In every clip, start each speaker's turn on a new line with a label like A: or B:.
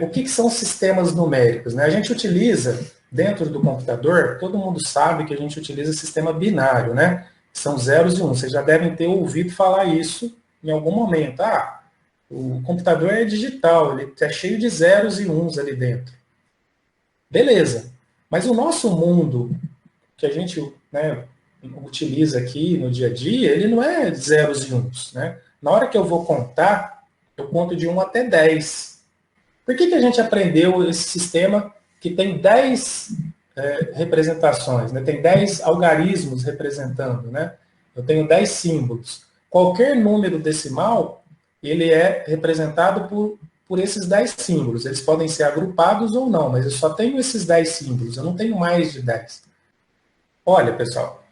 A: O que são sistemas numéricos, né? A gente utiliza, dentro do computador, todo mundo sabe que a gente utiliza sistema binário, né? São zeros e uns. Vocês já devem ter ouvido falar isso em algum momento. Ah, o computador é digital, ele é cheio de zeros e uns ali dentro. Beleza. Mas o nosso mundo, que a gente, né, utiliza aqui no dia a dia, ele não é zeros e uns, né? Na hora que eu vou contar, eu conto de 1 até 10. Por que a gente aprendeu esse sistema que tem 10 representações, né? Tem 10 algarismos representando, né? Eu tenho 10 símbolos. Qualquer número decimal, ele é representado por esses 10 símbolos. Eles podem ser agrupados ou não, mas eu só tenho esses 10 símbolos, eu não tenho mais de 10. Olha, pessoal,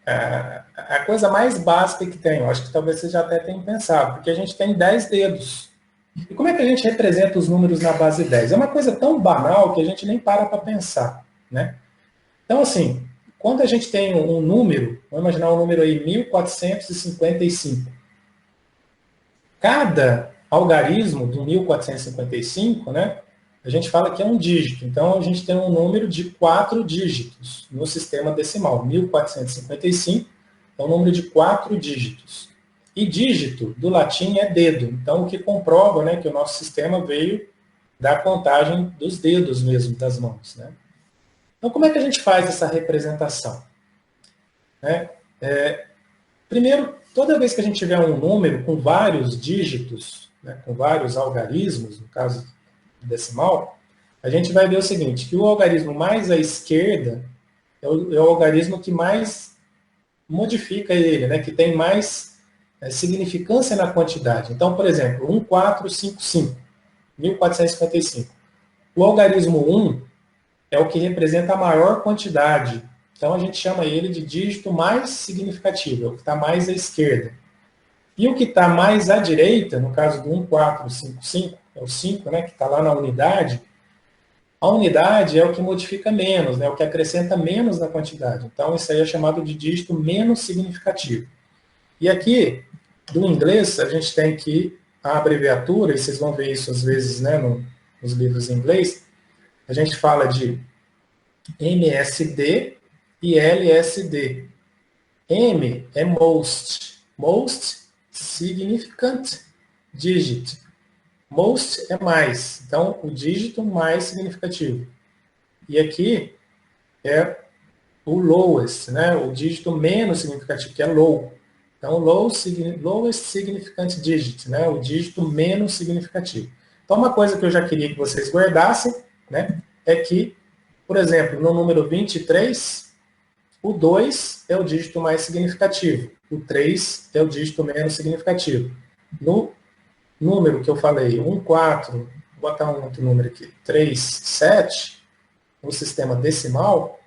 A: a coisa mais básica que tem, eu acho que talvez vocês já até tenham pensado, porque a gente tem 10 dedos. E como é que a gente representa os números na base 10? É uma coisa tão banal que a gente nem para pensar, né? Então, assim, quando a gente tem um número, vamos imaginar um número aí, 1455. Cada algarismo do 1455, né, a gente fala que é um dígito. Então, a gente tem um número de 4 dígitos no sistema decimal. 1455 é um número de 4 dígitos. E dígito, do latim, é dedo. Então, o que comprova, né, que o nosso sistema veio da contagem dos dedos mesmo, das mãos. Né? Então, como é que a gente faz essa representação? Né? Primeiro, toda vez que a gente tiver um número com vários dígitos, né, com vários algarismos, no caso decimal, a gente vai ver o seguinte, que o algarismo mais à esquerda é o algarismo que mais modifica ele, né, que tem mais significância na quantidade. Então, por exemplo, 1455, 1455. O algarismo 1 é o que representa a maior quantidade. Então, a gente chama ele de dígito mais significativo, é o que está mais à esquerda. E o que está mais à direita, no caso do 1455, é o 5, né, que está lá na unidade, a unidade é o que modifica menos, né, o que acrescenta menos na quantidade. Então, isso aí é chamado de dígito menos significativo. E aqui, do inglês, a gente tem que a abreviatura, e vocês vão ver isso às vezes, né, nos livros em inglês, a gente fala de MSD e LSD. M é most significant digit. Most é mais, então o dígito mais significativo. E aqui é o lowest, né? O dígito menos significativo, que é low. Então, lowest significant digit, né? O dígito menos significativo. Então, uma coisa que eu já queria que vocês guardassem, né? É que, por exemplo, no número 23, o 2 é o dígito mais significativo, o 3 é o dígito menos significativo. No número que eu falei, 1, 4, vou botar um outro número aqui, 3, 7, no sistema decimal,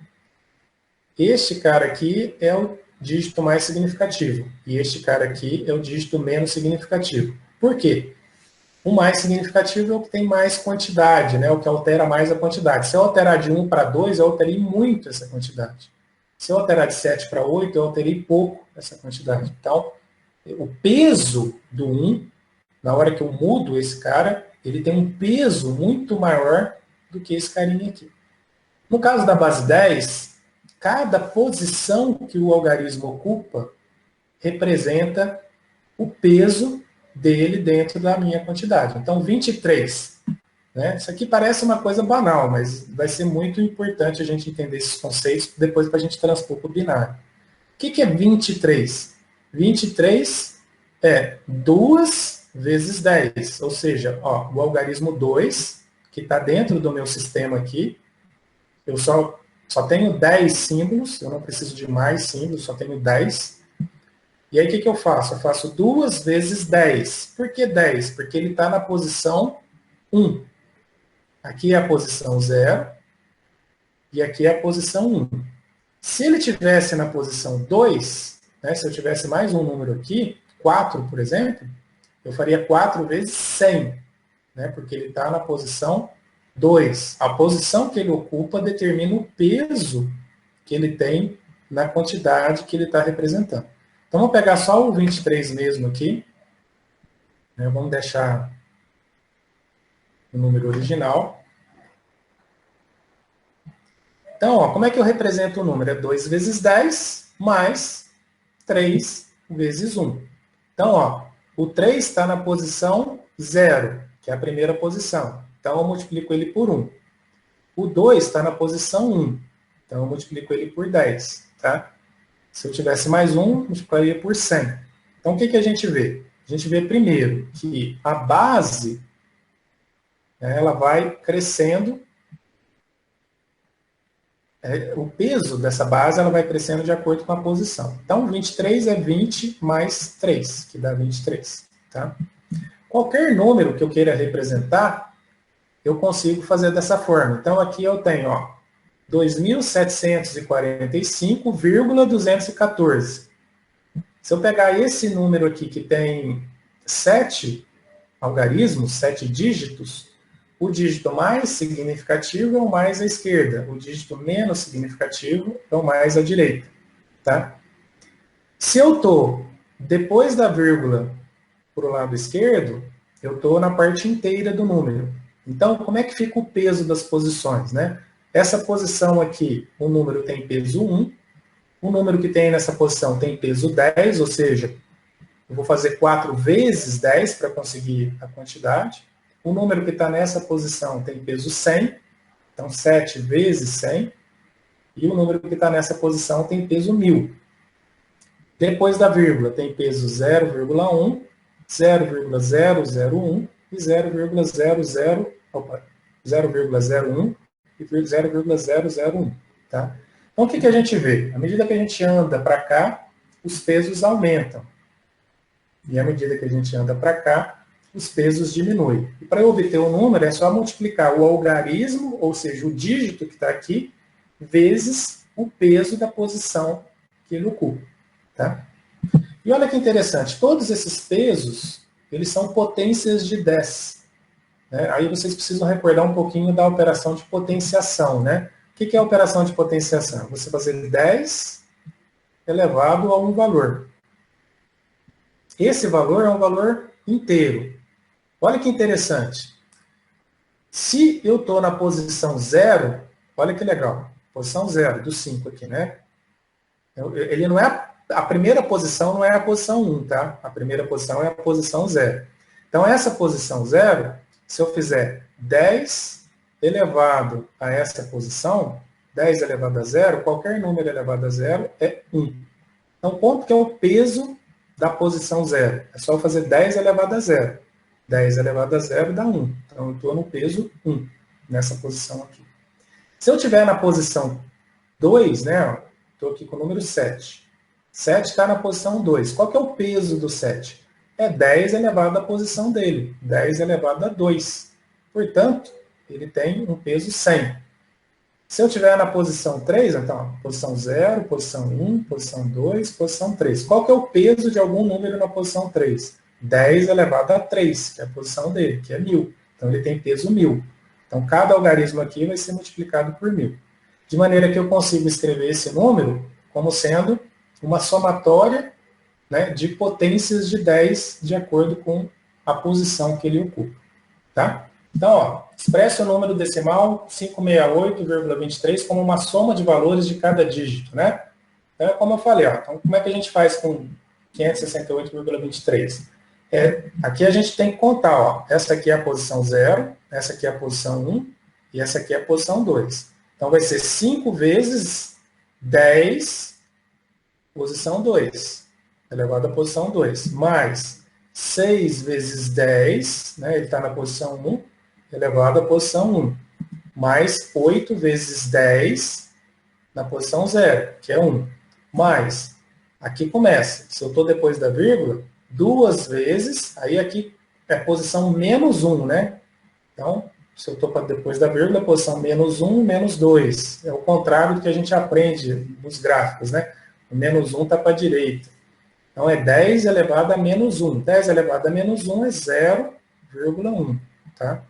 A: este cara aqui é o dígito mais significativo, e este cara aqui é o dígito menos significativo. Por quê? O mais significativo é o que tem mais quantidade, né? O que altera mais a quantidade. Se eu alterar de 1 para 2, eu alterei muito essa quantidade. Se eu alterar de 7 para 8, eu alterei pouco essa quantidade. Então, o peso do 1, na hora que eu mudo esse cara, ele tem um peso muito maior do que esse carinha aqui. No caso da base 10, cada posição que o algarismo ocupa representa o peso dele dentro da minha quantidade. Então, 23. Né? Isso aqui parece uma coisa banal, mas vai ser muito importante a gente entender esses conceitos depois para a gente transpor para o binário. O que é 23? 23 é 2 vezes 10, ou seja, ó, o algarismo 2, que está dentro do meu sistema aqui, eu só tenho 10 símbolos, eu não preciso de mais símbolos, só tenho 10. E aí o que eu faço? Eu faço 2 vezes 10. Por que 10? Porque ele está na posição 1. Aqui é a posição 0 e aqui é a posição 1. Se ele tivesse na posição 2, né, se eu tivesse mais um número aqui, 4, por exemplo, eu faria 4 vezes 100, né, porque ele está na posição 2. A posição que ele ocupa determina o peso que ele tem na quantidade que ele está representando. Então, vamos pegar só o 23 mesmo aqui. Né, vamos deixar o número original. Então, ó, como é que eu represento o número? É 2 vezes 10 mais 3 vezes 1. Então, ó, o 3 está na posição 0, que é a primeira posição. Então, eu multiplico ele por 1. O 2 está na posição 1. Então, eu multiplico ele por 10. Tá? Se eu tivesse mais 1, multiplicaria por 100. Então, o que, que a gente vê? A gente vê primeiro que a base, né, ela vai crescendo, o peso dessa base ela vai crescendo de acordo com a posição. Então, 23 é 20 mais 3, que dá 23. Tá? Qualquer número que eu queira representar, eu consigo fazer dessa forma. Então, aqui eu tenho 2.745,214. Se eu pegar esse número aqui, que tem 7 algarismos, 7 dígitos, o dígito mais significativo é o mais à esquerda, o dígito menos significativo é o mais à direita. Tá? Se eu estou depois da vírgula para o lado esquerdo, eu estou na parte inteira do número. Então, como é que fica o peso das posições? Né? Essa posição aqui, o número tem peso 1, o número que tem nessa posição tem peso 10, ou seja, eu vou fazer 4 vezes 10 para conseguir a quantidade. O número que está nessa posição tem peso 100, então 7 vezes 100. E o número que está nessa posição tem peso 1000. Depois da vírgula tem peso 0,1, 0,001 e 0,01 e 0,001. Tá? Então, o que a gente vê? À medida que a gente anda para cá, os pesos aumentam. E à medida que a gente anda para cá, os pesos diminuem. E para eu obter o número, é só multiplicar o algarismo, ou seja, o dígito que está aqui, vezes o peso da posição que ele ocupa. Tá? E olha que interessante, todos esses pesos, eles são potências de 10. Né? Aí vocês precisam recordar um pouquinho da operação de potenciação. Né? O que é a operação de potenciação? Você fazer 10 elevado a um valor. Esse valor é um valor inteiro. Olha que interessante. Se eu estou na posição 0, olha que legal. Posição 0, do 5 aqui, né? Ele não é a primeira posição não é a posição 1, tá? A primeira posição é a posição 0. Então, essa posição 0, se eu fizer 10 elevado a essa posição, 10 elevado a 0, qualquer número elevado a 0 é 1. Então, quanto que é o peso da posição 0? É só fazer 10 elevado a 0. 10 elevado a 0 dá 1. Então, eu estou no peso 1, nessa posição aqui. Se eu estiver na posição 2, né? Estou aqui com o número 7. 7 está na posição 2. Qual que é o peso do 7? É 10 elevado à posição dele. 10 elevado a 2. Portanto, ele tem um peso 100. Se eu estiver na posição 3, então, posição 0, posição 1, posição 2, posição 3. Qual que é o peso de algum número na posição 3? 10 elevado a 3, que é a posição dele, que é 1000. Então, ele tem peso 1000. Então, cada algarismo aqui vai ser multiplicado por 1000. De maneira que eu consigo escrever esse número como sendo uma somatória, né, de potências de 10 de acordo com a posição que ele ocupa. Tá? Então, ó, expresse o número decimal 568,23 como uma soma de valores de cada dígito. Né? Então, é como eu falei. Ó, então, como é que a gente faz com 568,23? Aqui a gente tem que contar. Ó, essa aqui é a posição 0, essa aqui é a posição 1 e essa aqui é a posição 2. Então, vai ser 5 vezes 10, posição 2, elevado à posição 2, mais 6 vezes 10, né, ele está na posição 1, elevado à posição 1, mais 8 vezes 10 na posição 0, que é 1, mais, aqui começa, se eu estou depois da vírgula, 2 vezes, aí aqui é posição menos 1, né? Então, se eu estou depois da vírgula, posição menos 1, menos 2. É o contrário do que a gente aprende nos gráficos, né? O menos 1 está para a direita. Então, é 10 elevado a menos 1. 10 elevado a menos 1 é 0,1. Tá?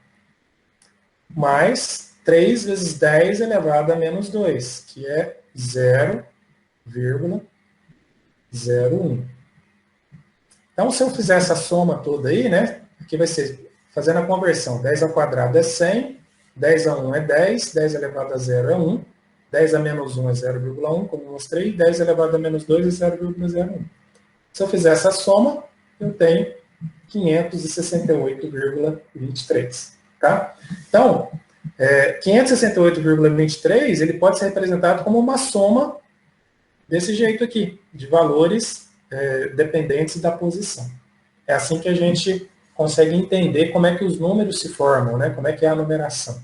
A: Mais 3 vezes 10 elevado a menos 2, que é 0,01. Então, se eu fizer essa soma toda aí, né? Aqui vai ser fazendo a conversão. 10 ao quadrado é 100, 10 a 1 é 10, 10 elevado a 0 é 1, 10 a menos 1 é 0,1, como mostrei, 10 elevado a menos 2 é 0,01. Se eu fizer essa soma, eu tenho 568,23. Tá? Então, 568,23 ele pode ser representado como uma soma desse jeito aqui, de valores dependentes da posição. É assim que a gente consegue entender como é que os números se formam, né? Como é que é a numeração.